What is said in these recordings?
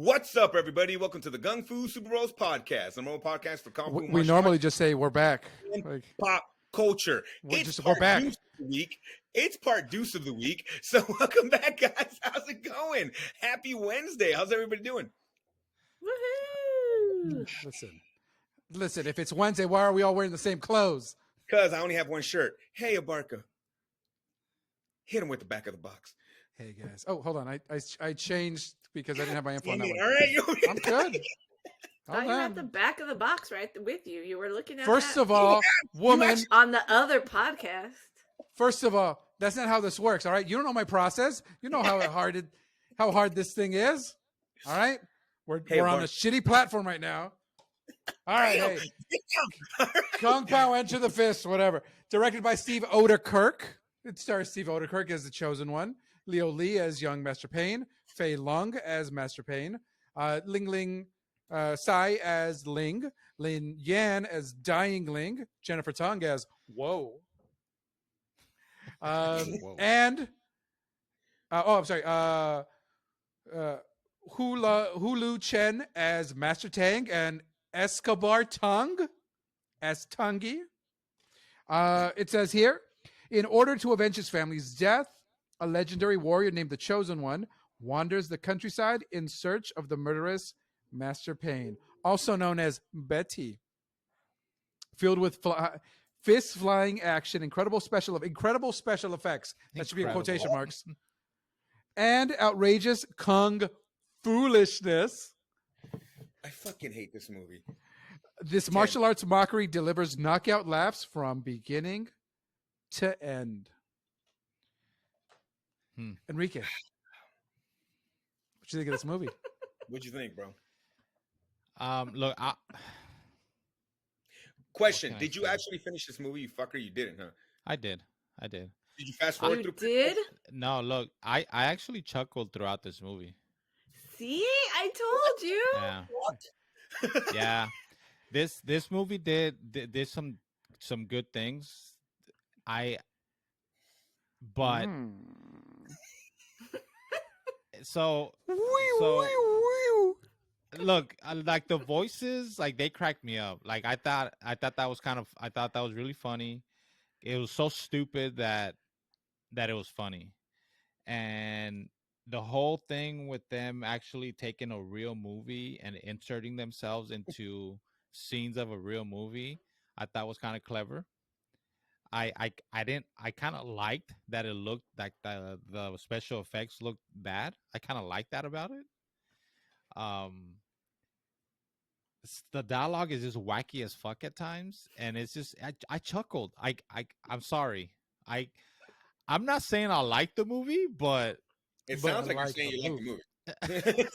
What's up, everybody? Welcome to the Gung-Fu Super Bros podcast, the number one podcast for Kung Fu We martial normally arts just say we're back. and Like pop culture. we're It's just we're part back. deuce of the week. It's part deuce of the week. So welcome back, guys. How's it going? Happy Wednesday. How's everybody doing? Woohoo! Listen. If it's Wednesday, why are we all wearing the same clothes? Because I only have one shirt. Hey, Abarca. Hit him with the back of the box. Hey guys. Oh, hold on. I changed because I didn't have my info on that one. All right. I'm good. Thought you had the back of the box right with you. You were looking at First that of all, woman. on the other podcast. First of all, that's not how this works. All right. You don't know my process. You know how hard this thing is. All right. We're on a shitty platform right now. All right. Hey. Kung Pow, Enter the Fist, whatever. Directed by Steve Oderkirk. It stars Steve Oderkirk as the chosen one, Leo Lee as young Master Pain, Fei Lung as Master Pain, Ling Sai as Ling, Lin Yan as Dying Ling, Jennifer Tong as Whoa. And I'm sorry. Hulu Chen as Master Tang and Escobar Tung as Tungi. It says here, in order to avenge his family's death, a legendary warrior named the Chosen One wanders the countryside in search of the murderous Master Pain, also known as Betty. Filled with fist flying action, incredible special effects. That should be in quotation marks. And outrageous kung foolishness. I fucking hate this movie. This martial arts mockery delivers knockout laughs from beginning to end. Enrique, what you think of this movie? What'd you think, bro? Look, Question: did you actually finish this movie, you fucker? You didn't, huh? I did. Did you fast forward through? Did? No, look, I actually chuckled throughout this movie. See, I told you. Yeah. What? Yeah. This movie did some good things. But so look, like the voices, like they cracked me up. Like I thought that was really funny. It was so stupid that it was funny. And the whole thing with them actually taking a real movie and inserting themselves into scenes of a real movie, I thought was kind of clever. I kind of liked that it looked like the special effects looked bad. I kind of liked that about it. The dialogue is just wacky as fuck at times, and it's just I chuckled. I'm sorry. I'm not saying I like the movie, but it sounds like you're saying you like the movie.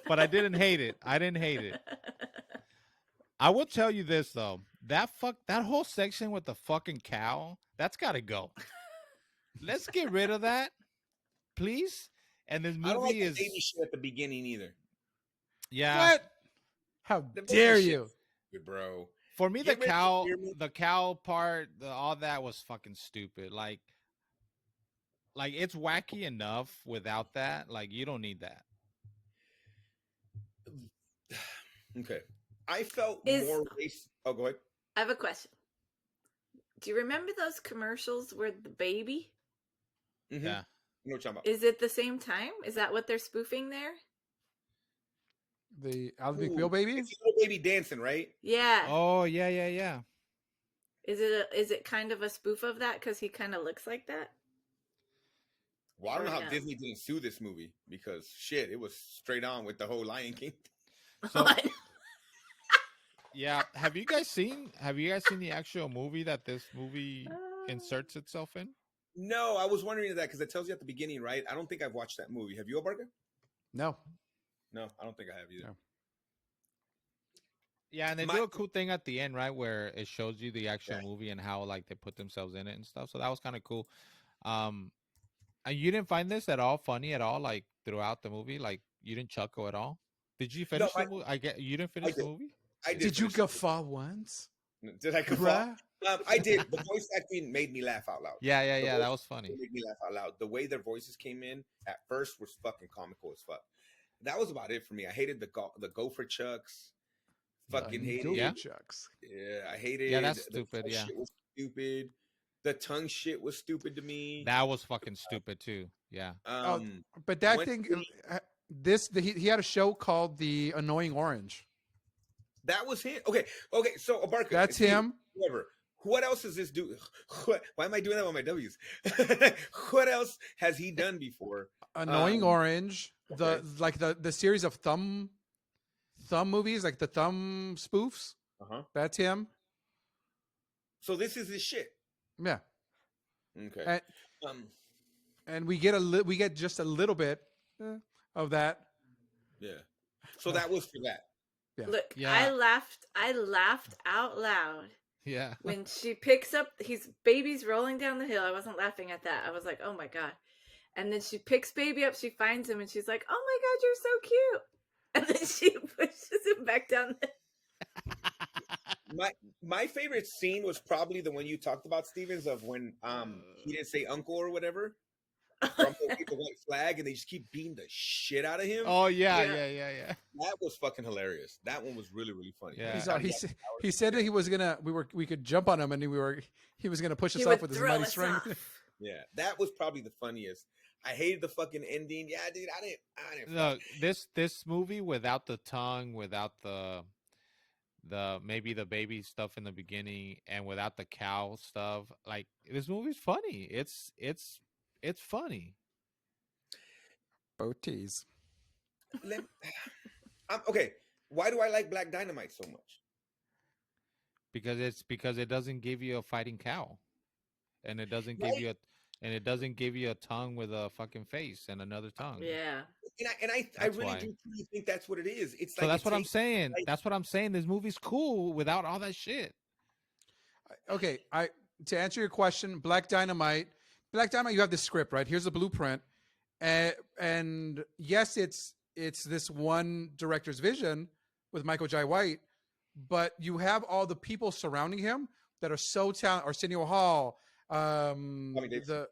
But I didn't hate it. I will tell you this though. That whole section with the fucking cow, that's gotta go. Let's get rid of that, please. And this movie I don't like is the baby shit at the beginning either. Yeah. What? How dare you, bro? For me, the cow part, all that was fucking stupid. Like it's wacky enough without that. Like you don't need that. Okay. I felt more race. Oh, go ahead. I have a question. Do you remember those commercials where the baby? Mm-hmm. Yeah. You know what you're talking about. Is it the same time? Is that what they're spoofing there? The Ally McBeal baby? It's a little baby dancing, right? Yeah. Oh, yeah. Is it kind of a spoof of that because he kind of looks like that? Well, I don't know how Disney didn't sue this movie because shit, it was straight on with the whole Lion King. So, yeah, have you guys seen the actual movie that this movie inserts itself in? No, I was wondering that because it tells you at the beginning, right? I don't think I've watched that movie. Have you, Alberga? No, I don't think I have either. No. Yeah, and they do a cool thing at the end, right, where it shows you the actual movie and how like they put themselves in it and stuff. So that was kind of cool. And you didn't find this at all funny at all, like throughout the movie? Like you didn't chuckle at all? Did you finish the movie? You didn't finish the movie? I did. Did you guffaw once? Did I guffaw? I did. The voice acting made me laugh out loud. Yeah. That was funny. It made me laugh out loud. The way their voices came in at first was fucking comical as fuck. that was about it for me. I hated the gopher chucks. Fucking hated. Yeah. Chucks. Yeah, I hated. Yeah, that's the stupid, tongue yeah. shit was stupid. The tongue shit was stupid to me. That was fucking stupid too. Yeah. But that When- thing, he had a show called The Annoying Orange. that was him. Okay, so Abarca, That's Steve, him. Whoever. What else is this dude? Why am I doing that with my W's? What else has he done before? Annoying Orange. okay. The series of thumb movies, like the thumb spoofs. Uh-huh. That's him. So this is his shit. Yeah. Okay. And, Um. and we get just a little bit of that. Yeah. So that was for that. Yeah. Look, Yeah. I laughed out loud Yeah. when she picks up his baby's rolling down the hill. I wasn't laughing at that. I was like, oh my God. And then she picks baby up, she finds him, and she's like, oh my God, you're so cute. And then she pushes him back down the My favorite scene was probably the one you talked about, Stevens, of when he didn't say uncle or whatever. From the white flag, and they just keep beating the shit out of him. Oh yeah, Yeah. yeah. That was fucking hilarious. That one was really, really funny. Yeah. He said that he was gonna we could jump on him, and he was gonna push us He off would with his throw mighty us strength. off. Yeah, that was probably the funniest. I hated the fucking ending. Yeah, dude, I didn't. Look, this movie without the tongue, without the maybe the baby stuff in the beginning, and without the cow stuff, like this movie's funny. It's funny. Boties. Okay, why do I like Black Dynamite so much? Because it doesn't give you a fighting cow, and it doesn't give you a tongue with a fucking face and another tongue. Yeah. And I That's really why. do truly think that's what it is. It's So like that's it what I'm takes- saying. That's what I'm saying. This movie's cool without all that shit. Okay, to answer your question, Black Dynamite, you have the script, right? Here's the blueprint, and yes, it's this one director's vision with Michael Jai White, but you have all the people surrounding him that are so talented. Arsenio Hall, Davidson.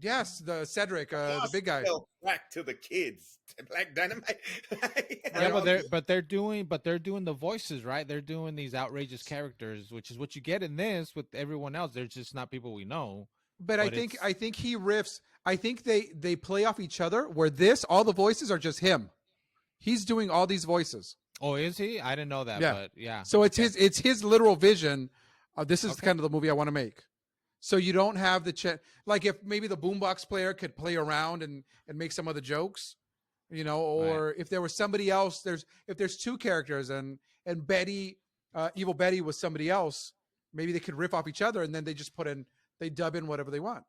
the Cedric, the big guy. Back to the kids, Black Dynamite. Yeah, but they're doing the voices, right? They're doing these outrageous characters, which is what you get in this with everyone else. They're just not people we know. But I think he riffs. I think they play off each other. Where all the voices are just him. He's doing all these voices. Oh, is he? I didn't know that. Yeah. But yeah. So it's his literal vision. This is Okay. kind of the movie I want to make. So you don't have like if maybe the boombox player could play around and make some of the jokes, or if there was somebody else. If there's two characters and Betty, Evil Betty was somebody else, maybe they could riff off each other and then they dub in whatever they want.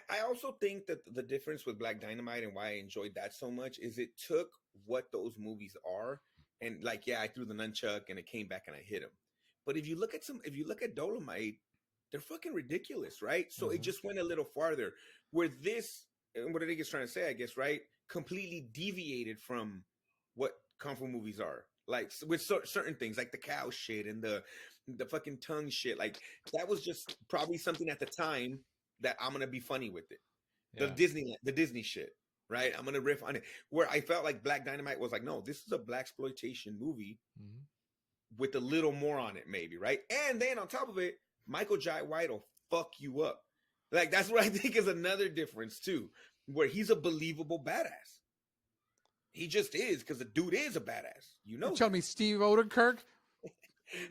I also think that the difference with Black Dynamite and why I enjoyed that so much is it took what those movies are and I threw the nunchuck and it came back and I hit him. But if you look at Dolomite, they're fucking ridiculous, right? So it just went a little farther. Where this, and what Enrique is trying to say, I guess, right, completely deviated from what Kung Fu movies are. Like with certain things, like the cow shit and the fucking tongue shit. Like that was just probably something at the time that I'm gonna be funny with it. Yeah. The Disney shit, right? I'm gonna riff on it. Where I felt like Black Dynamite was like, no, this is a blaxploitation movie with a little more on it, maybe, right? And then on top of it, Michael Jai White will fuck you up. Like that's what I think is another difference too, where he's a believable badass. He just is because the dude is a badass. You tell me Steve Odenkirk.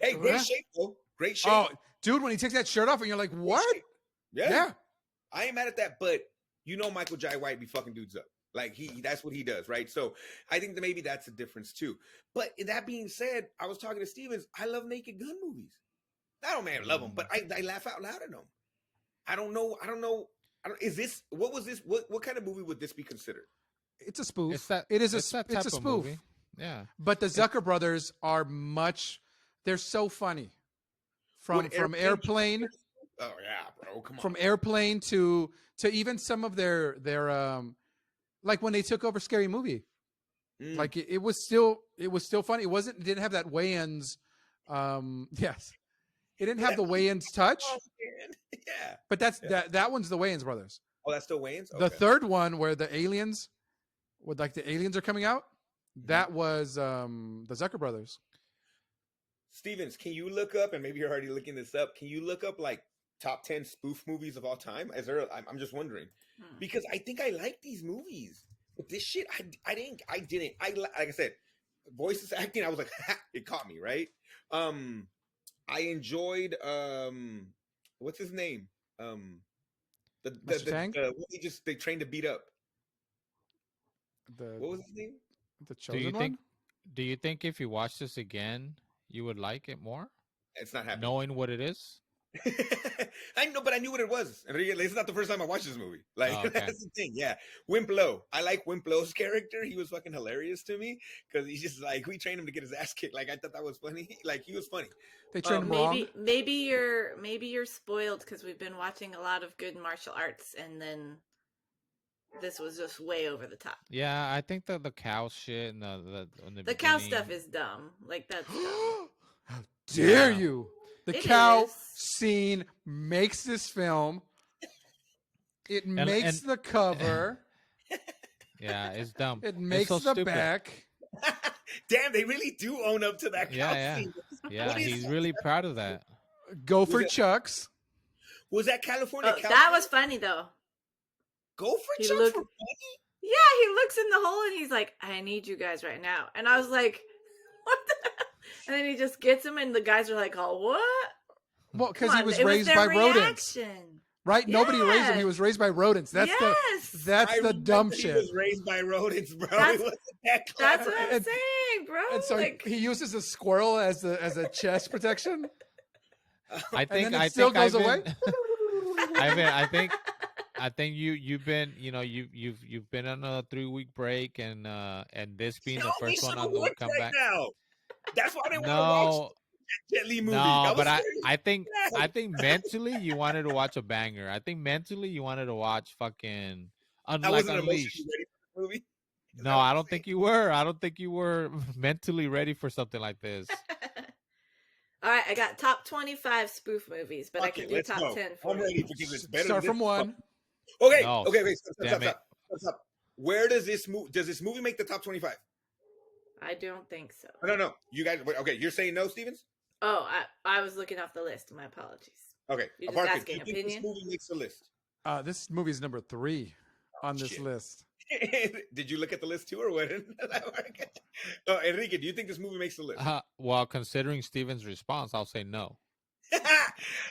Hey, great shape though. Great shape. Oh, dude, when he takes that shirt off and you're like, what? Yeah. I ain't mad at that, but Michael Jai White be fucking dudes up. Like that's what he does, right? So I think that maybe that's a difference too. But that being said, I was talking to Stevens. I love Naked Gun movies. I don't love them, but I laugh out loud at them. I don't know. What kind of movie would this be considered? It's a spoof. It's a type of spoof. movie. Yeah. But the Zucker brothers are they're so funny. From Airplane. Oh yeah, bro. Come on. From Airplane to even some of their like when they took over Scary Movie. Like it was still funny. It didn't have that Wayans yes. It didn't have the Wayans touch. Oh, man. Yeah. But that one's the Wayans brothers. Oh, that's still Wayans? Okay. The third one where the aliens with like the aliens are coming out. That was the Zucker brothers. Stevens, can you look up, and maybe you're already looking this up, can you look up like top 10 spoof movies of all time? I'm just wondering, because I think I like these movies, but this shit I didn't. Like I said, voices, acting, I was like, it caught me, right? I enjoyed what's his name? Mr. Tang? They trained to beat up. The What was his name? the chosen one. Do you think if you watch this again, you would like it more, It's not happening. knowing what it is? I know, but I knew what it was. Enrique, it's not the first time I watched this movie. Like, Oh, okay. that's the thing. Yeah, Wimplo. I like Wimplow's character. He was fucking hilarious to me because he's just like, we trained him to get his ass kicked. Like, I thought that was funny. Like, he was funny. They trained him wrong. Maybe you're spoiled because we've been watching a lot of good martial arts, and then this was just way over the top. Yeah, I think the cow shit and The cow stuff is dumb. Like, that's dumb. How dare Yeah. you? The It cow is. scene makes this film. It makes the cover. Yeah, it's dumb. It It's makes so the stupid. back. Damn, they really do own up to that cow Yeah, scene. yeah. What is He's that? really proud of that. Go Was for it- Chucks. Was that California cow? That scene? was funny though. Go for He Chuck looked- for funny? Yeah, he looks in the hole and he's like, "I need you guys right now." And I was like, "What the hell?" And then he just gets him, and the guys are like, "Oh, what?" Well, because Come he on, was it raised their by rodents, reaction. right? Nobody raised him. Yeah. He was raised by rodents. That's Yes. that's I the dumb remember shit. He was raised by rodents, bro. That's- It wasn't that That's clever. what I'm And- saying, bro. And so like, he uses a squirrel as a chest protection. I And think then it I still think goes Ivan, away. I think you've been you've been on a 3-week break and this being the No, first they one should on the work come right back. now. That's why they want to watch No, Jet Li movie. no, was but serious. I think mentally you wanted to watch a banger. I think mentally you wanted to watch fucking I Unlike wasn't Unleashed. emotionally ready for the movie. Is that No, what I you're don't think you were. I don't think you were mentally ready for something like this. all right, I got top 25 spoof movies, but I Fuck can it, do let's top go. 10 for I'm you. ready because it's better. Start than from this. one. Okay, No, okay, wait. damn it. Stop. Where does this movie? Does this movie make the top 25? I don't think so. No. You guys, wait, okay. You're saying no, Stevens? Oh, I was looking off the list. My apologies. Okay. You're just Parker, do asking you think opinion? this movie makes the list? This movie is number 3 on this shit. list. Did you look at the list too, or what? Enrique, do you think this movie makes the list? Well, considering Steven's response, I'll say no.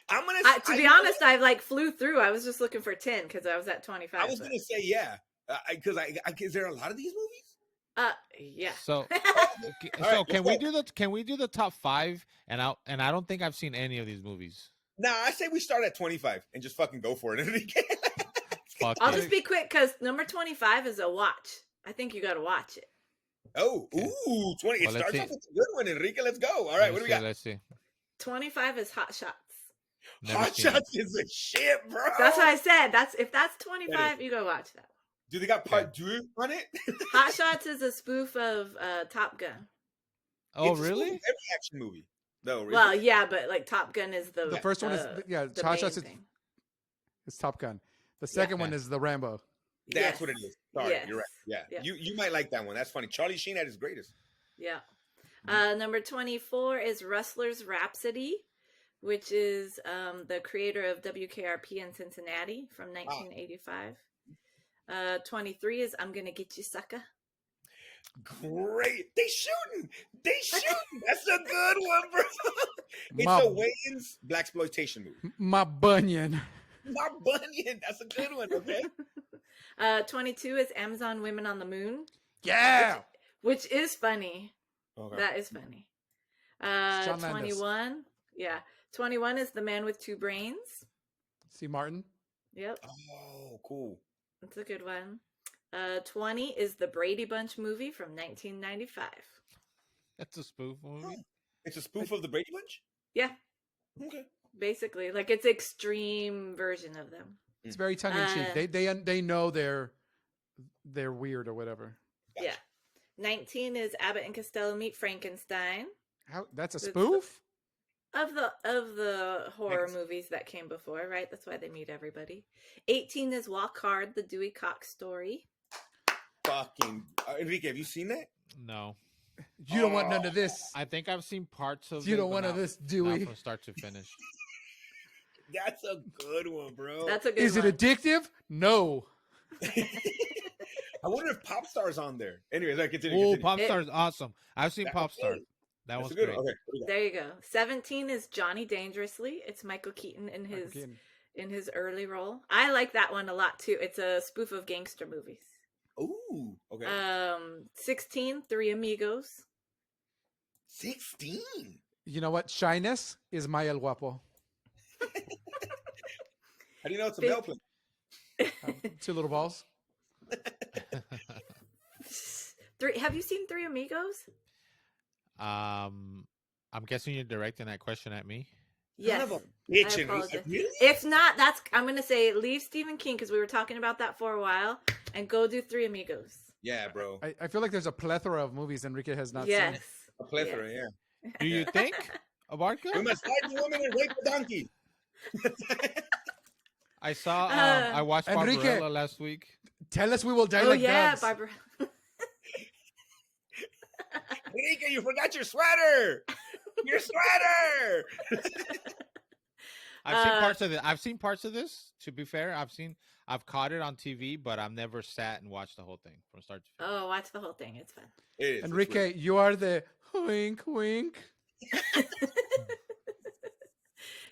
I'm gonna. To be honest, I like flew through. I was just looking for 10 because I was at 25. I was gonna say yeah, because is there a lot of these movies? Yeah. So, All right, can let's we do the top 5? And I don't think I've seen any of these movies. Nah, I say we start at 25 and just fucking go for it, Enrique. Fuck I'll it. just be quick because number 25 is a watch. I think you got to watch it. Oh, Okay. ooh, 20. It Well, let's starts see. off with a good one, Enrique. Let's go. All right, what do we got? Let's see. 25 is Hot Shots. Never Hot seen it. Shots is the shit, bro. That's what I said. If that's 25, you go watch that. Do they got part 2 on it? Hot Shots is a spoof of Top Gun. Oh, It's a spoof really? of every action movie. No, really? Well, yeah, but like Top Gun is the The first one is the Hot main Shots is thing. Top Gun. The second one Okay. is the Rambo. That's Yes. what it is. Sorry, Yes. you're right. Yeah. Yeah. You might like that one. That's funny. Charlie Sheen at his greatest. Yeah. Number 24 is Rustler's Rhapsody, which is the creator of WKRP in Cincinnati from 1985. 23 is I'm Gonna Get You, Sucker. Great. They shooting. That's a good one, bro. It's My- a Wayans blaxploitation movie. My bunion. My Bunyan. That's a good one. Okay. 22 is Amazon Women on the Moon, Yeah. which is funny. Okay. That is funny. Shawn Mendes. 21. Yeah. 21 is The Man with Two Brains. See Martin. Yep. Oh, cool. That's a good one. 20 is the Brady Bunch movie from 1995. That's a spoof movie. It's a spoof of the Brady Bunch. Yeah, Okay. basically, like it's extreme version of them. It's very tongue in cheek. They know they're weird or whatever. Gotcha. Yeah. 19 is Abbott and Costello Meet Frankenstein. How that's a It's- spoof? Of the horror Thanks. movies that came before, right? That's why they meet everybody. 18 is Walk Hard, the Dewey Cox story. fucking Enrique, have you seen that? No, You don't want none of this. I think I've seen parts of. You it, don't but want none of not- this, not Dewey. from start to finish. That's a good one, bro. That's a good Is one. it addictive? No. I wonder if Pop Star's on there. Anyways, I continue. Oh, continue. Popstar is awesome. I've seen That- Popstar. okay. That That's was a good great. one. Okay. What do you got? There you go. 17 is Johnny Dangerously. It's Michael Keaton in his early role. I like that one a lot too. It's a spoof of gangster movies. Ooh. Okay. 16, Three Amigos. 16. You know what? Shyness is my El Guapo. How do you know it's a Big- bell plate? Two little balls. Have you seen Three Amigos? I'm guessing you're directing that question at me. Yes. Son of a bitch, I Enrique. apologize. Really? If not, I'm gonna say leave Stephen King because we were talking about that for a while, and go do Three Amigos. Yeah, bro. I feel like there's a plethora of movies Enrique has not Yes. seen. A plethora, Yes. yeah. Do you think, Abarca? We must fight the woman and rape the donkey. I saw. I watched Enrique. Barbarella last week. Tell us we will die Oh like yeah, Babs. Barbara. Enrique, you forgot your sweater. Your sweater. I've seen parts of this. To be fair, I've caught it on TV, but I've never sat and watched the whole thing from start to finish. Oh, watch the whole thing. It's fun. It is. It's Enrique, weird. you are the wink wink.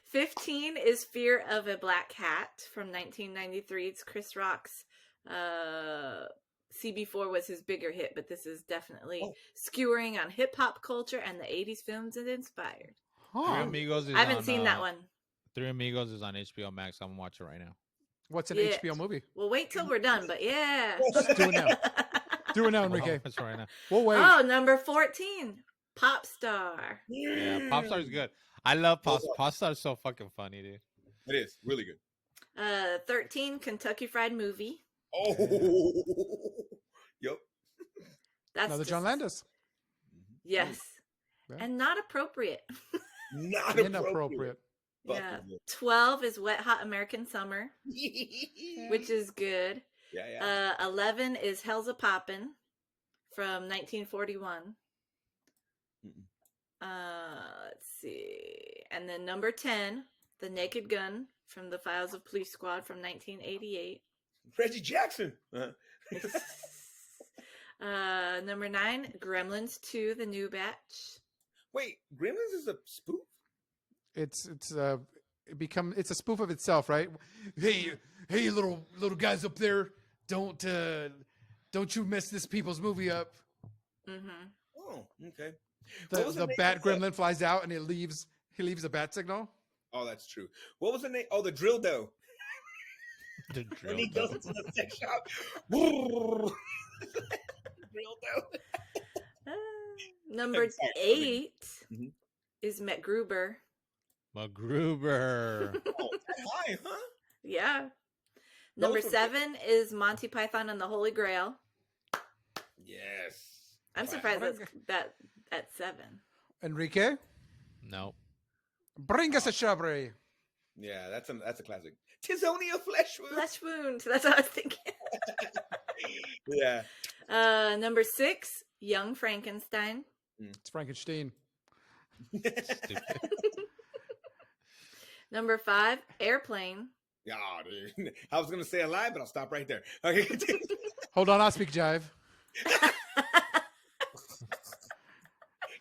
15 is Fear of a Black Cat from 1993. It's Chris Rock's. CB4 was his bigger hit, but this is definitely skewering on hip hop culture and the 80s films it inspired. Three Huh. Amigos is I haven't on, seen that one. Three Amigos is on HBO Max. I'm gonna watch it right now. What's an Yeah. HBO movie? Well, wait till we're done, but yeah. Do it now. Do it now, Enrique. That's right now. We'll wait. Oh, number 14, Pop Star. Yeah, Popstar is good. I love Popstar. Is so fucking funny, dude. It is really good. 13, Kentucky Fried Movie. Oh. Yep. That's Another just- John Landis. Yes. Yeah. And not appropriate. Not Inappropriate. Yeah. Fucking 12 is Wet Hot American Summer, good. which is good. Yeah. 11 is Hell's a Poppin' from 1941. Let's see. And then number 10, The Naked Gun from The Files of Police Squad from 1988. Reggie Jackson. Number 9, Gremlins 2, The New Batch. Wait, Gremlins is a spoof? It's a spoof of itself, right? Hey, little guys up there, don't you mess this people's movie up. Mm-hmm. Oh, okay. What was The name bat of that? gremlin flies out and he leaves a bat signal. Oh, that's true. What was the name? Oh, the drill dough. The When he drill goes dough. into the sex shop. drill dough. Number Sorry, 8 Mhm. is MacGruber. MacGruber. Oh, that's high, huh? Yeah. Number Those are 7 is Monty Python and the Holy Grail. Yes. I'm Classic. surprised that's at 7. Enrique, No. bring us a shrubbery. Yeah, that's a classic. Tis only a flesh wound. Flesh Wound. That's what I was thinking. Yeah. Number 6, Young Frankenstein. It's Frankenstein. Stupid. Number 5, Airplane. Yeah, dude. I was gonna say a lie, but I'll stop right there. Okay, continue. Hold on, I'll speak jive.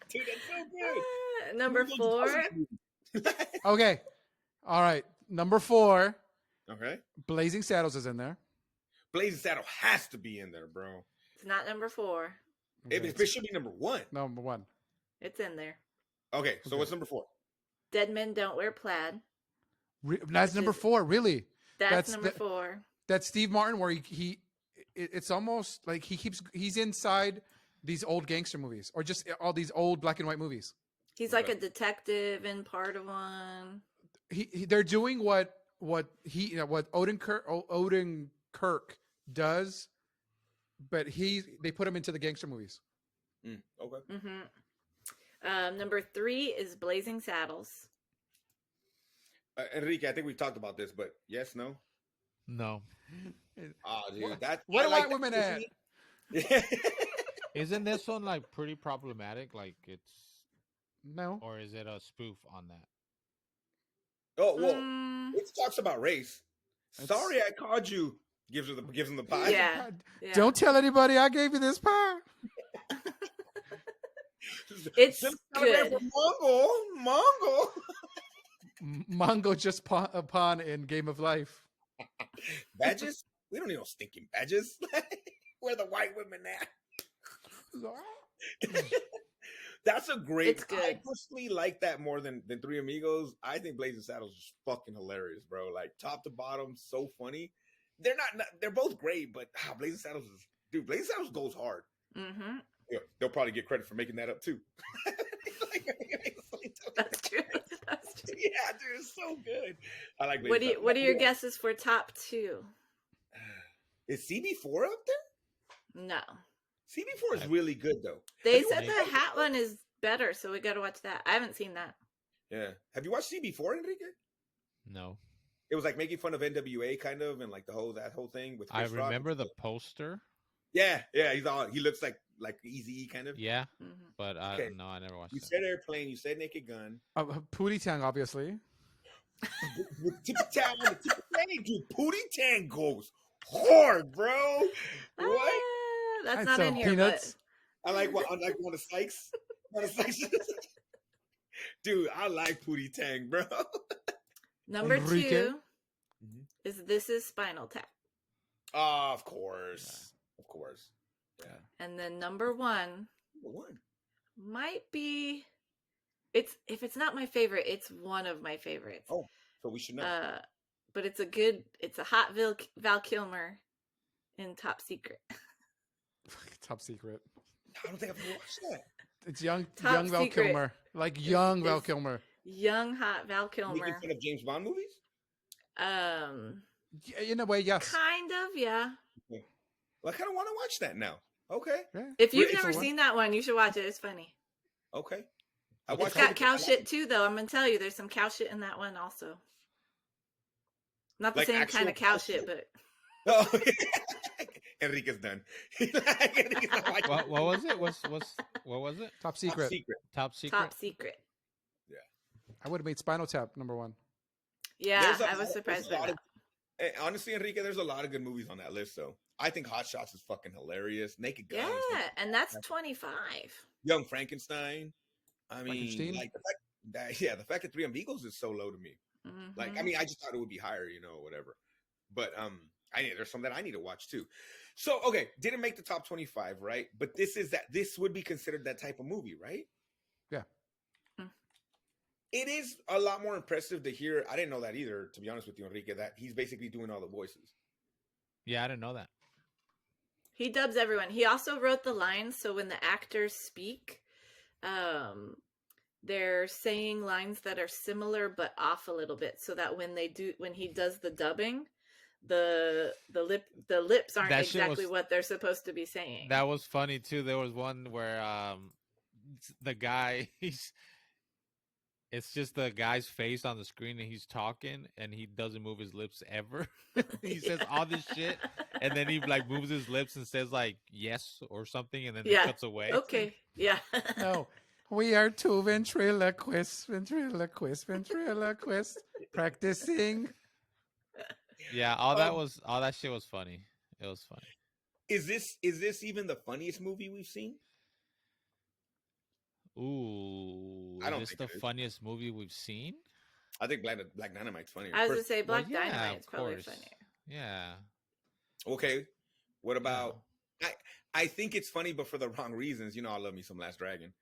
Dude, that's so good. Number 4, Okay. All right. Number 4, Okay. Blazing Saddles is in there. Blazing Saddle has to be in there, bro. it's not number 4. It, Okay. it should be number 1. Number 1. It's in there. Okay, so Okay. what's number 4? Dead Men Don't Wear Plaid. That's Which number is- 4, really. That's That's number the- 4. That's Steve Martin, where it's almost like he's inside these old gangster movies, or just all these old black and white movies. He's like a detective in part of one. They're doing what Odin Kirk does, but they put him into the gangster movies. Okay. Mm-hmm. Number 3 is Blazing Saddles. Enrique, I think we talked about this, but yes, no? No. Oh, dude, Where- that where I do like white that women movie. at? Isn't this one like pretty problematic? Like it's, No. or is it a spoof on that? Oh well, Mm, it talks about race. It's- Sorry, I called you. Gives him the pie. Yeah. Yeah. Don't tell anybody I gave you this pie. It's Some telegram good. from Mongol. Mongo just a pawn in Game of Life. Badges? We don't need no stinking badges. Where the white women at? That's a great. It's good. I personally like that more than Three Amigos. I think Blazing Saddles is fucking hilarious, bro. Like top to bottom, so funny. They're not they're both great, but Blazing Saddles is dude. Blazing Saddles goes hard. Mm-hmm. Yeah, they'll probably get credit for making that up too. That's true. That's true. Yeah, dude, it's so good. I like. What Blazing are your Saddles. guesses for top 2? Is CB4 up there? No. CB4 is really good though. They Have you said watched- the hat one is better, so we got to watch that. I haven't seen that. Yeah. Have you watched CB4, Enrique? No, It was like making fun of NWA kind of, and like that whole thing with. I Chris Rock. remember the poster. Yeah, he looks like Eazy-E kind of. Yeah, Mhm. but Okay. no, I never watched You it. said Airplane. You said Naked Gun. Pootie Tang, obviously. With Tippy Tang, dude, Pootie Tang goes hard, bro. What? Ah, that's I'd not sell in here, peanuts. I like one of Sykes. One of Sykes. Dude, I like Pootie Tang, bro. but number Enrique? 2 Mhm. is This Is Spinal Tap. Oh, of course. Of course. Yeah. And then number 1 Number one. might be if it's not my favorite, it's one of my favorites. Oh, so we should know. But it's a hot Val Kilmer in Top Secret. Top secret. I don't think I've ever watched that. It's young Top Val secret. Kilmer. Like young Val is- Kilmer. Young hot Val Making Kilmer. fun of James Bond movies? Yeah, in a way, yes. Kind of, yeah. Well, I kind of want to watch that now. Okay. Yeah. If you've It's never a one. seen that one, you should watch it. It's funny. Okay. I It's watched got it cow because I shit like too, though. I'm gonna tell you, there's some cow shit in that one also. Not the Like same actual kind of cow cow shit, shit? but Oh, Enrique's done. Enrique's not watching What was it? What was it? Top Top secret. Secret. Top secret. Top Secret. I would have made Spinal Tap number 1. Yeah, There's a I was lot- surprised there's a by lot that. of- honestly, Enrique, there's a lot of good movies on that list. So I think Hot Shots is fucking hilarious. Naked Gun. Yeah, and that's 25. Young Frankenstein. I mean, Frankenstein? like the fact that Three Amigos is so low to me. Like, I Mhm. mean, I just thought it would be higher, whatever. But there's some that I need to watch too. So okay, didn't make the top 25, right? But this would be considered that type of movie, right? Yeah. Mm. It is a lot more impressive to hear. I didn't know that either, to be honest with you, Enrique, that he's basically doing all the voices. Yeah, I didn't know that. He dubs everyone. He also wrote the lines, so when the actors speak, they're saying lines that are similar but off a little bit, so that when he does the dubbing, the lips aren't That shit exactly was- what they're supposed to be saying. That was funny too. There was one where the guy it's just the guy's face on the screen and he's talking and he doesn't move his lips ever. He says all this shit and then he like moves his lips and says like yes or something and then Yeah. it cuts away. Okay, yeah. No. We are two ventriloquists, practicing. Yeah, all that shit was funny. It was funny. Is this even the funniest movie we've seen? Ooh, I don't is this think the it is. funniest movie we've seen? I think Black Dynamite's funnier. I was gonna First- say Black Well, yeah, Dynamite's of probably course. funnier. Yeah. Okay. What about I think it's funny, but for the wrong reasons. I love me some Last Dragon.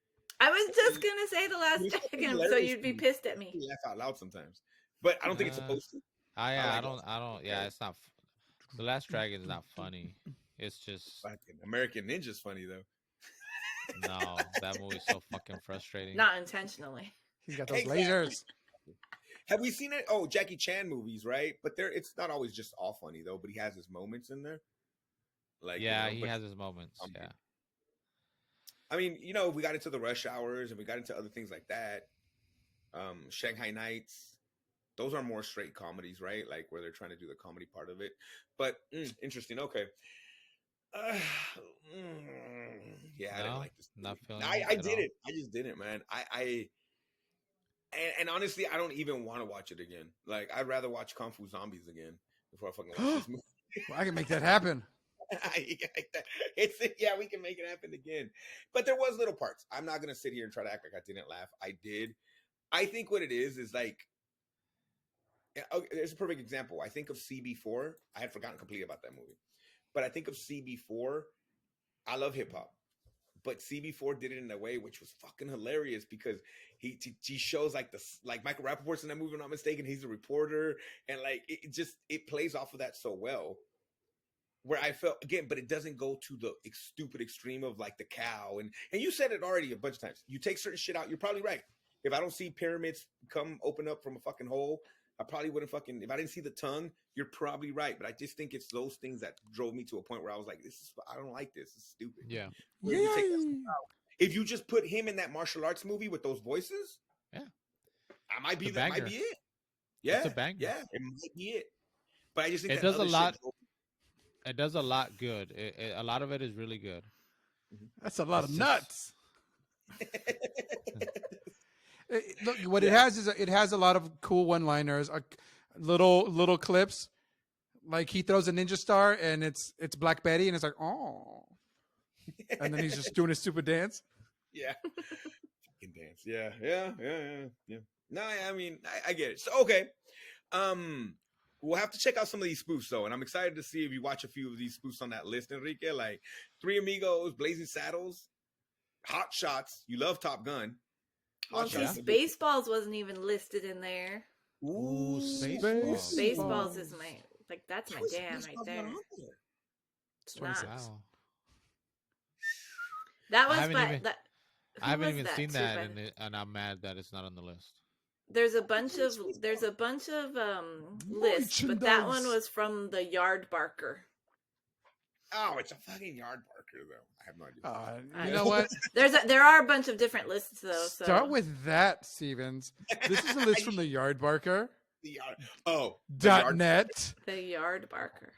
I was just gonna say The Last It's Dragon, so hilarious you'd be to me. pissed at me. I laugh out loud sometimes, but I don't think it's Uh, supposed to. I like don't. Yeah, it's not. The Last Dragon is not funny. It's just Fucking American Ninja's funny though. no. That movie's so fucking frustrating. Not intentionally. He's got those Exactly. lasers. Have we seen it? Oh, Jackie Chan movies, right? But it's not always just all funny though. But he has his moments in there. Like Yeah, he but- has his moments. Um, Yeah. I mean, we got into the Rush Hours and we got into other things like that. Shanghai Nights. Those are more straight comedies, right? Like where they're trying to do the comedy part of it. But interesting. Okay. Uh, yeah, I didn't No, like this not movie. feeling I it at all. didn't. I just didn't, man. And honestly, I don't even want to watch it again. Like, I'd rather watch Kung Fu Zombies again before I fucking watch this movie. Well, I can make that happen. Yeah, we can make it happen again. But there was little parts. I'm not gonna sit here and try to act like I didn't laugh. I did. I think what it is like, okay, there's a perfect example. I think of CB4. I had forgotten completely about that movie, but I think of CB4. I love hip hop, but CB4 did it in a way which was fucking hilarious because he shows like like Michael Rappaport's in that movie, if I'm not mistaken. He's a reporter, and like it plays off of that so well. Where I felt again, but it doesn't go to the stupid extreme of like the cow, and you said it already a bunch of times. You take certain shit out, you're probably right. If I don't see pyramids come open up from a fucking hole, I probably wouldn't fucking. If I didn't see the tongue, you're probably right. But I just think it's those things that drove me to a point where I was like, I don't like this. It's stupid. Yeah, Where if you take that Yay! stuff out, if you just put him in that martial arts movie with those voices, yeah, I might be it's a that might banger. be it. Yeah, It's a banger. yeah, it might be it. But I just think It that does a other lot. shit. It does a lot good. A lot of it is really good. That's a lot It's of just- nuts. Look, what it Yeah. has is it has a lot of cool one-liners, little clips. Like he throws a ninja star and it's Black Betty and it's like, oh, and then he's just doing his stupid dance. Yeah. Fucking dance. Yeah. No, I mean, I get it. So okay. We'll have to check out some of these spoofs though, and I'm excited to see if you watch a few of these spoofs on that list, Enrique. Like Three Amigos, Blazing Saddles, Hot Shots. You love Top Gun. Well, Hot see, Shots. Spaceballs wasn't even listed in there. Ooh, Spaceballs. Spaceballs is that's my How is jam Spaceballs right not there. on there? It's 26. not. Wow. That I was haven't by even- that. I who haven't was even that seen too, that, by and I'm mad that it's not on the list. There's a bunch of lists, but that one Merchandise. was from the Yard Barker. Oh, it's a fucking yard barker though. I have no idea. You know what? There are a bunch of different lists though. So Start with that, Stevens. This is a list from the Yard Barker. The yard. Oh, the Dot yard. net. the Yard Barker.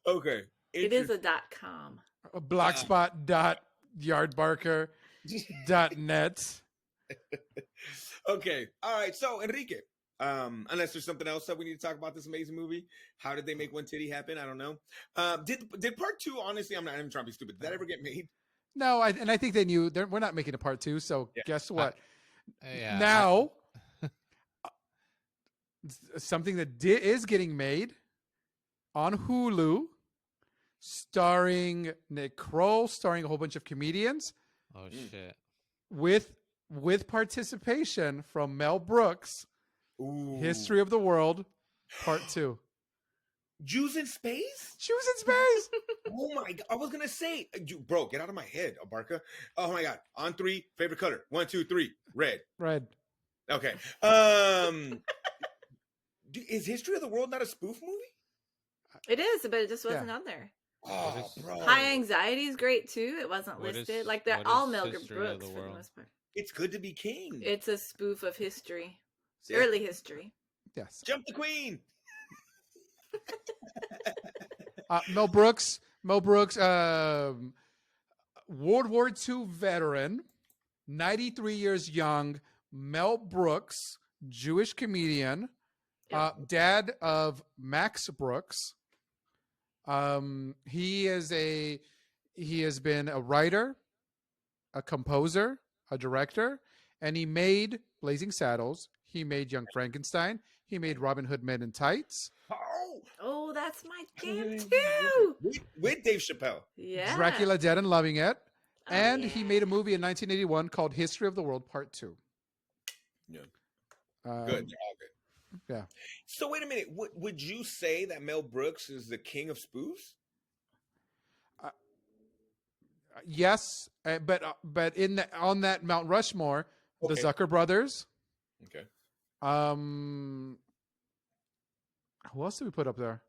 Okay. It is a .com. Blogspot dot yardbarker dot net. Okay. All right. So Enrique, unless there's something else that we need to talk about this amazing movie, how did they make One Titty happen? I don't know. Did part two? Honestly, I'm not even trying to be stupid. Did that ever get made? No, I think they knew we're not making a part two. So Yeah. guess what? Yeah. Now, something that is getting made on Hulu, starring Nick Kroll, starring a whole bunch of comedians, Oh shit. with participation from Mel Brooks. Ooh. History of the World, Part 2. Jews in space? She was in space. Oh my god! I was gonna say, bro, get out of my head, Abarca. Oh my god! On three, favorite color. 1, 2, 3, red. Red. Okay. Is History of the World not a spoof movie? It is, but it just wasn't on there. Oh, is- bro. High Anxiety is great too. It wasn't What listed. is- Like they're what all is Mel History of Brooks the for the World? most part. It's good to be king. It's a spoof of history, Yeah. early history. Yes. Jump the queen. Mel Brooks. World War II veteran, 93 years young. Mel Brooks, Jewish comedian, dad of Max Brooks. He has been a writer, a composer, a director, and he made Blazing Saddles. He made Young Frankenstein. He made Robin Hood Men in Tights. Oh, that's my jam too. With Dave Chappelle. Yeah. Dracula Dead and Loving It. Oh, And he made a yeah. movie in 1981 called History of the World Part 2. Yeah. Um, Good. They're all good. Yeah. So wait a minute. Would you say that Mel Brooks is the king of spoofs? Yes, but on that Mount Rushmore, the Okay. Zucker brothers. Okay. Who else did we put up there?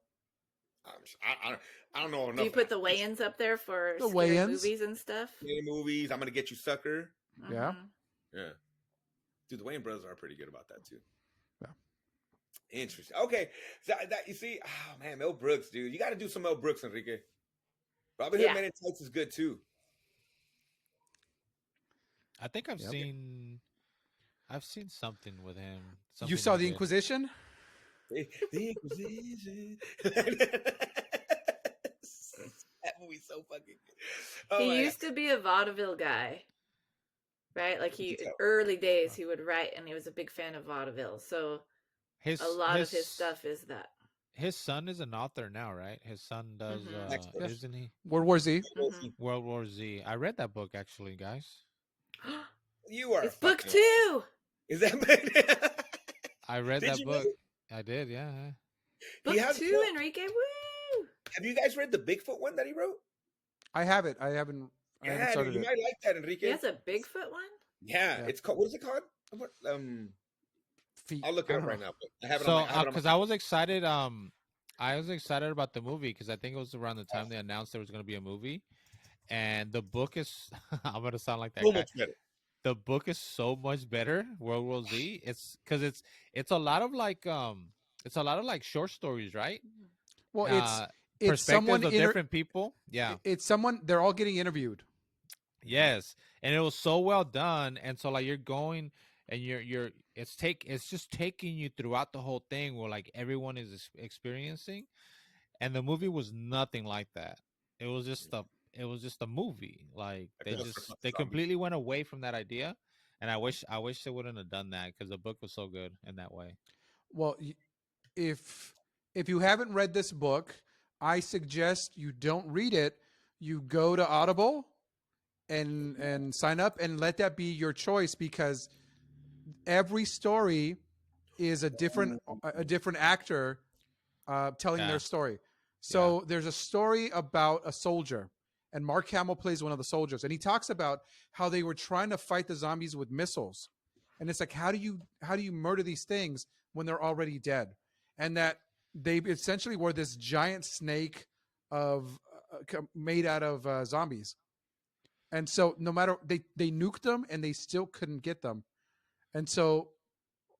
I don't know enough. Do you put the Wayans up there for The scary Wayans. movies and stuff? movies? I'm gonna get you, sucker. Yeah. Mhm. Yeah. Dude, the Wayne brothers are pretty good about that too. Yeah. Interesting. Okay. So that you see, oh man, Mel Brooks, dude. You got to do some Mel Brooks, Enrique. Robin Hood Yeah. Men in Tights is good too. I think I've Yep. seen something with him. You Something saw he the did. Inquisition? The Inquisition. That movie's so fucking good. Oh He my used to be a vaudeville guy, right? Like You can tell. early days, he would write, and he was a big fan of vaudeville. So a lot of his stuff is that. His son is an author now, right? His son does, Mhm. Max Brooks. Yes. isn't he? World War Z. Mhm. World War Z. I read that book actually, guys. You are. It's book fucking- 2. Is that bad? I read Did that you book. really? I did, yeah. Book He has 2, book. Enrique. Woo! Have you guys read the Bigfoot one that he wrote? I have it. I haven't Yeah, started you it. might like that, Enrique. He has a Bigfoot one? Yeah, Yeah. it's called. What is it called? What, Feet. I'll look I it don't up right know. now. But I have it So, on my. because I was excited, I was excited about the movie because I think it was around the time they announced there was going to be a movie, and the book is. I'm gonna sound like that So guy. much better. The book is so much better. World War Z. It's because it's a lot of like short stories, right? Well, it's Perspectives someone of different people. Yeah. It's someone. They're all getting interviewed. Yes, and it was so well done, and so like you're going and it's just taking you throughout the whole thing where like everyone is experiencing, and the movie was nothing like that. It was just a movie. Like I feel for they zombies. completely went away from that idea, and I wish they wouldn't have done that because the book was so good in that way. Well, if you haven't read this book, I suggest you don't read it. You go to Audible and sign up and let that be your choice because every story is a different actor telling Yeah. their story. So there's a story about a soldier, and Mark Hamill plays one of the soldiers, and he talks about how they were trying to fight the zombies with missiles, and it's like how do you murder these things when they're already dead, and that they essentially were this giant snake of made out of zombies, and so no matter they nuked them and they still couldn't get them, and so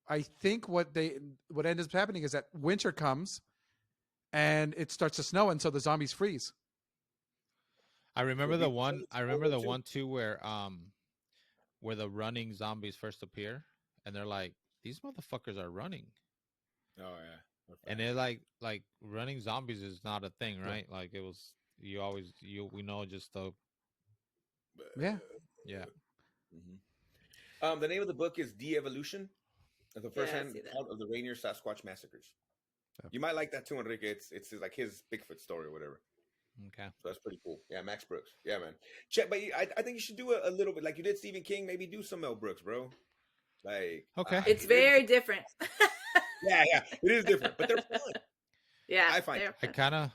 I think what ends up happening is that winter comes and it starts to snow, and so the zombies freeze. I remember the one. Zombies I remember the too. one too where the running zombies first appear, and they're like, "These motherfuckers are running," Oh yeah. and they're like running zombies is not a thing, right? Like it was. We know just the Yeah. yeah. The name of the book is De-Evolution, the first Yeah, I hand see that. account of the Rainier Sasquatch massacres. Yeah. You might like that too, Enrique. It's like his Bigfoot story or whatever. Okay. So that's pretty cool. Yeah, Max Brooks. Yeah, man. Check, but I think you should do a little bit like you did Stephen King. Maybe do some Mel Brooks, bro. Like Okay. It's very different. yeah, it is different, but they're fun. Yeah, I find they're it. I fun. kind of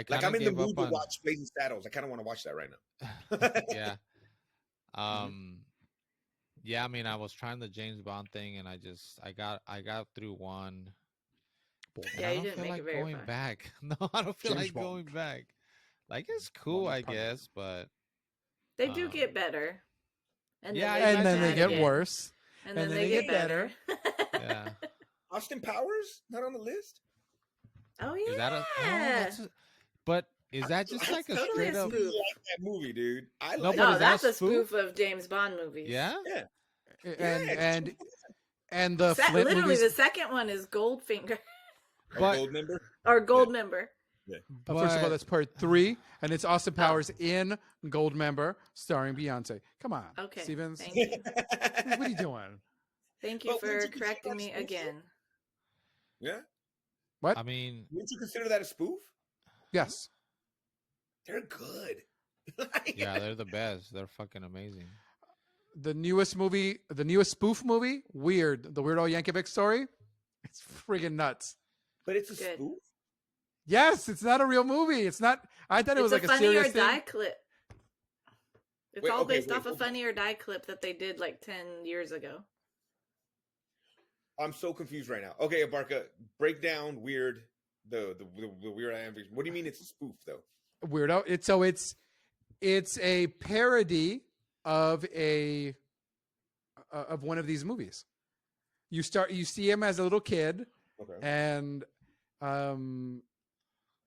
Like I'm in the gave mood up to on. watch Blazing Saddles. I kind of want to watch that right now. Yeah. Yeah, I mean, I was trying the James Bond thing, and I got through one. And Yeah, I you don't didn't feel make like it very going far. back. No, I don't feel James like Bond. going back. Like it's cool, I guess, but They do get better. And yeah, then And then they bad get again. worse. And then they get better. yeah. Austin Powers not on the list. Oh yeah. Is that but is that just That's like a totally a straight up? spoof. I like that movie, dude. I No, like but No, is that that's a a spoof of James Bond movies. Yeah. Yeah. And the Flint Literally, movies. the second one is Goldfinger But- Gold member. or Goldmember. First of all, that's part 3, and it's Austin Oh. Powers in Goldmember, starring Beyonce. Come on, Okay, Stevens. thank you. What are you doing? Thank you But for wouldn't you consider correcting that me spoof, again. Yeah. What? I mean, Wouldn't you consider that a spoof? Yes. They're good. yeah, they're the best. They're fucking amazing. The newest spoof movie, Weird, the Weird Al Yankovic story. It's friggin' nuts. But it's a Good. spoof. Yes, it's not a real movie. It's not. I thought it was It's like a a Funny or serious Die thing. clip. It's Wait, all okay, based wait, off a hold Funny or Die clip that they did like 10 years ago. I'm so confused right now. Okay, Abarca, break down weird the weird Al Yankovic. What do you mean it's a spoof though? Weirdo. It's a parody of one of these movies. You see him as a little kid, Okay. and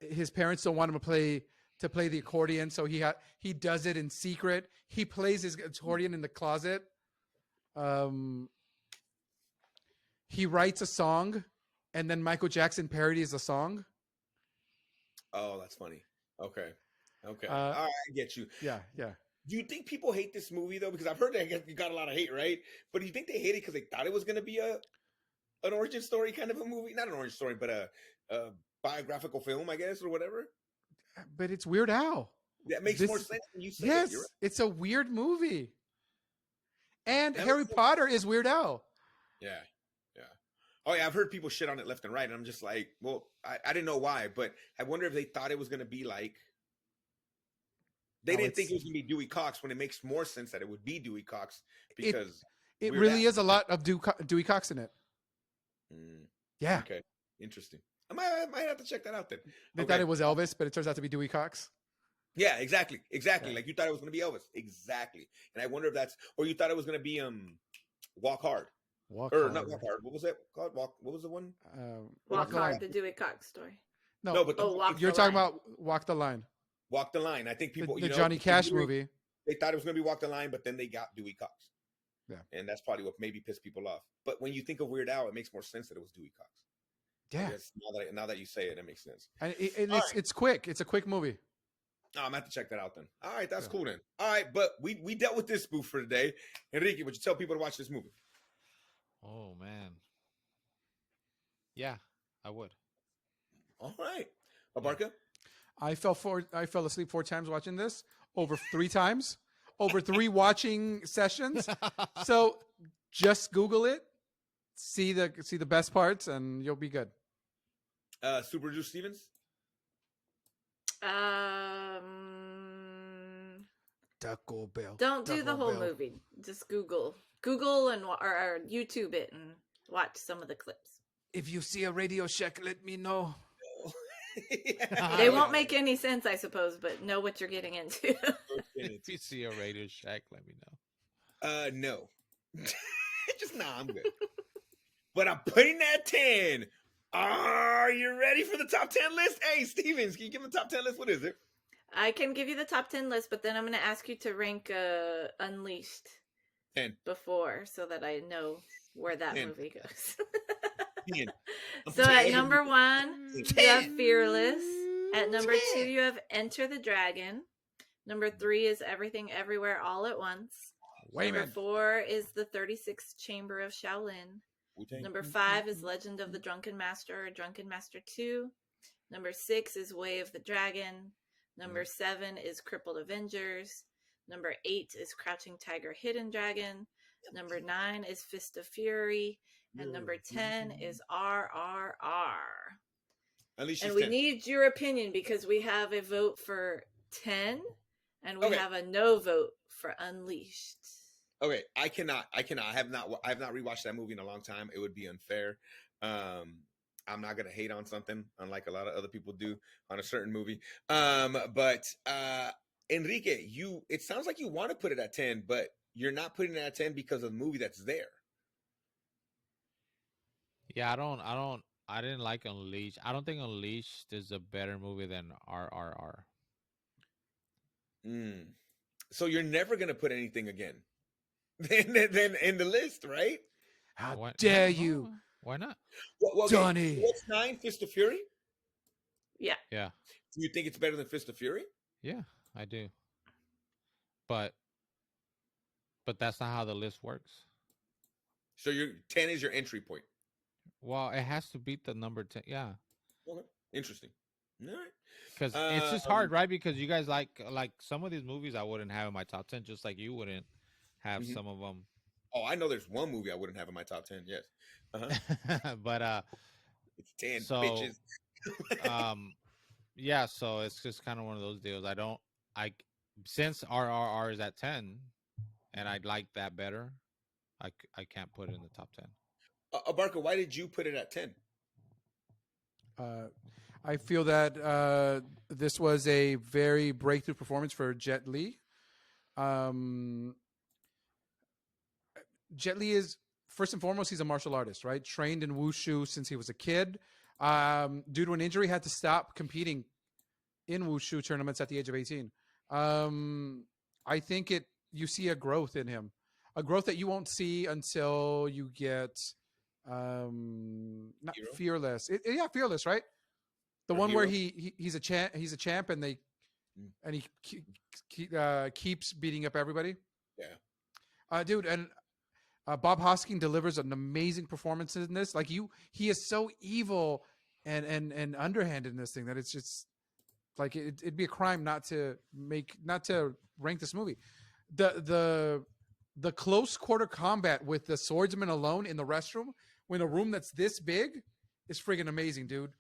his parents don't want him to play to play the accordion. So he does it in secret. He plays his accordion in the closet. He writes a song, and then Michael Jackson parodies the song. Oh, that's funny. Okay. All Uh, right, I get you. Yeah. Do you think people hate this movie though? Because I've heard that it got a lot of hate, right? But do you think they hate it because they thought it was going to be an origin story kind of a movie? Not an origin story, but a biographical film, I guess, or whatever. But it's Weird Al. That makes more sense when you say it. Yes, You're right. it's a weird movie. And That Harry makes sense. Potter is Weird Al. Yeah. Oh yeah, I've heard people shit on it left and right, and I'm just like, well, I didn't know why, but I wonder if they thought it was going to be like. They didn't think it was going to be Dewey Cox when it makes more sense that it would be Dewey Cox because it Weird really Al. is a lot of Dewey Cox in it. Yeah. Okay, interesting. I might have to check that out then. They thought it was Elvis, but it turns out to be Dewey Cox. Yeah, exactly. Yeah. Like you thought it was going to be Elvis, exactly. And I wonder if that's, or you thought it was going to be Walk Hard, Walk or Hard. not Walk Hard. What was that called? What was the one? Walk Hard, the Dewey Cox story. No, but Walk you're the talking Line. about Walk the Line. Walk the Line. I think people, The Johnny Cash movie. They thought it was going to be Walk the Line, but then they got Dewey Cox. Yeah, and that's probably what maybe pissed people off. But when you think of Weird Al, it makes more sense that it was Dewey Cox. Yeah. Now that you say it, it makes sense. And it's quick. It's a quick movie. Oh, I'm gonna have to check that out then. All right, that's cool then. All right, but we dealt with this spoof for today. Enrique, would you tell people to watch this movie? Oh man. Yeah, I would. All right, Abarca. I fell asleep 4 times watching this, over 3 times, over 3 watching sessions. So just Google it, see the best parts, and you'll be good. Super Drew Stevens. Taco Bell. Don't do the Taco whole Bell. movie. Just Google and or YouTube it and watch some of the clips. If you see a Radio Shack, let me know. They won't make any sense, I suppose, but know what you're getting into. If you see a Radio Shack, let me know. No. Just I'm good. But I'm putting that 10. Are you ready for the top 10 list? Hey, Stevens, can you give me the top 10 list? What is it? I can give you the top 10 list, but then I'm going to ask you to rank Unleashed 10. before so that I know where that 10. movie goes. 10. So at number 1, you have Fearless. At number 2, you have Enter the Dragon. Number 3 is Everything Everywhere All at Once. Number 4 is The 36th Chamber of Shaolin. Number 5 is Legend of the Drunken Master or Drunken Master 2. Number 6 is Way of the Dragon. Number 7 is Crippled Avengers. Number 8 is Crouching Tiger, Hidden Dragon. Number 9 is Fist of Fury. And number 10 is RRR. And we need your opinion because we have a vote for 10 and we have a no vote for Unleashed. Okay, I cannot. I have not rewatched that movie in a long time. It would be unfair. I'm not gonna hate on something, unlike a lot of other people do on a certain movie. But Enrique, it sounds like you want to put it at 10, but you're not putting it at 10 because of the movie that's there. Yeah, I didn't like Unleashed. I don't think Unleashed is a better movie than RRR. So you're never gonna put anything again. Then in the list, right? How dare you? Why not? Johnny. What's 9? Fist of Fury? Yeah. Yeah. Do you think it's better than Fist of Fury? Yeah, I do. But that's not how the list works. So your 10 is your entry point. Well, it has to beat the number 10. Yeah. Okay. Interesting. All right. Because it's just hard, right? Because you guys like some of these movies I wouldn't have in my top 10, just like you wouldn't have some of them. Oh, I know there's one movie I wouldn't have in my top 10. Yes. But it's 10 so, bitches. yeah, so it's just kind of one of those deals. Since RRR is at 10 and I like that better, I can't put it in the top 10. Abarca, why did you put it at 10? I feel that this was a very breakthrough performance for Jet Li. Jet Li is, first and foremost, he's a martial artist, right? Trained in wushu since he was a kid. Due to an injury, had to stop competing in wushu tournaments at the age of 18. I think you see a growth in him, a growth that you won't see until you get not Hero? fearless. Yeah, fearless, right? The Or one where hero? he's a champ, and Mm. he keeps beating up everybody. Yeah. Dude, and Bob Hosking delivers an amazing performance in this. Like he is so evil and underhanded in this thing that it's just like it'd be a crime not to rank this movie. The close quarter combat with the swordsman alone in the restroom, when a room that's this big, is friggin' amazing, dude.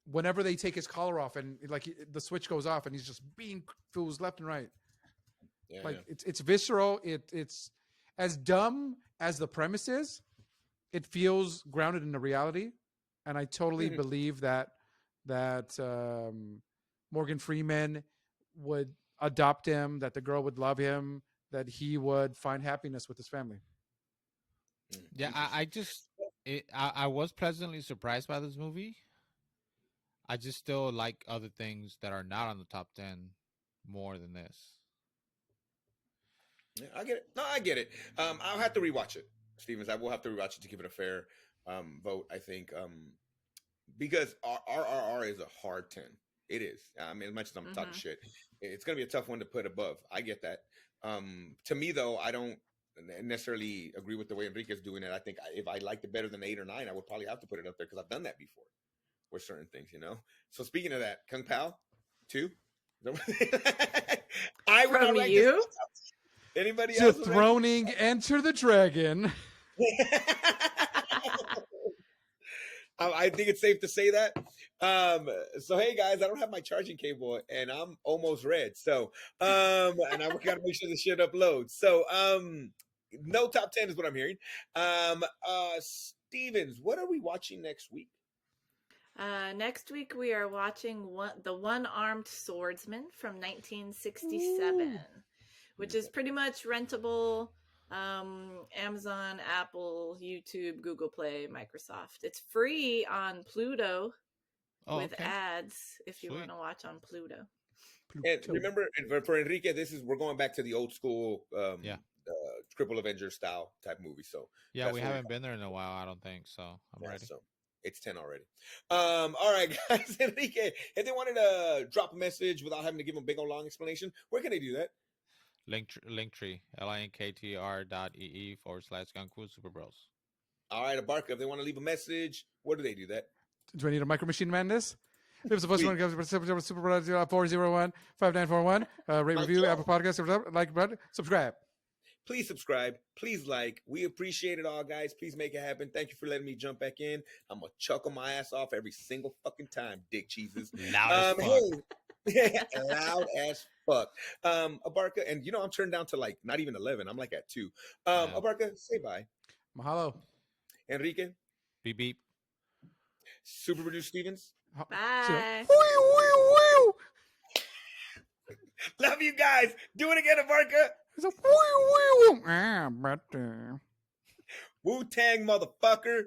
Whenever they take his collar off and like the switch goes off and he's just being fools left and right. Yeah. Like it's visceral. It's as dumb as the premise is. It feels grounded in the reality, and I totally believe that Morgan Freeman would adopt him, that the girl would love him, that he would find happiness with his family. Yeah, I was pleasantly surprised by this movie. I just still like other things that are not on the top 10 more than this. Yeah, I get it. No, I get it. I'll have to rewatch it, Stevens. I will have to rewatch it to give it a fair vote. I think because RRR is a hard 10. It is. I mean, as much as I'm talking shit, it's gonna be a tough one to put above. I get that. To me, though, I don't necessarily agree with the way Enrique is doing it. I think if I liked it better than 8 or 9, I would probably have to put it up there because I've done that before with certain things, you know. So speaking of that, Kung Pow 2. I would From not rank you? this. Anybody else? Dethroning Enter the Dragon. I think it's safe to say that. So hey guys, I don't have my charging cable and I'm almost red. So and I gotta make sure the shit uploads. So no top 10 is what I'm hearing. Stevens, what are we watching next week? Next week we are watching the One-Armed Swordsman from 1967, which is pretty much rentable. Amazon, Apple, YouTube, Google Play, Microsoft. It's free on Pluto with ads if you want to watch on Pluto. And remember, for Enrique, we're going back to the old school Triple Avenger style type movie. So yeah, we haven't been there in a while. I don't think so. I'm ready. So it's 10 already. All right, guys. Enrique, if they wanted to drop a message without having to give a big old long explanation, where can they do that? Linktree, linktr.ee/Gung-Fu Super Bros. All right, Abarca, if they want to leave a message, where do they do that? Do I need a Micro Machine Madness? Leave us a voice one Super Bros 401-5941. Rate, review, Apple Podcasts, like button, subscribe. Please subscribe. Please like. We appreciate it all, guys. Please make it happen. Thank you for letting me jump back in. I'm going to chuckle my ass off every single fucking time, dick cheeses. Loud as fuck. Hey, loud as fuck. Abarca, and I'm turned down to like not even 11. I'm like at 2. Abarca, say bye. Mahalo. Enrique. Beep beep. Super Producer Stevens. Bye. Love you guys. Do it again, Abarca. It's a Wu-Tang, motherfucker.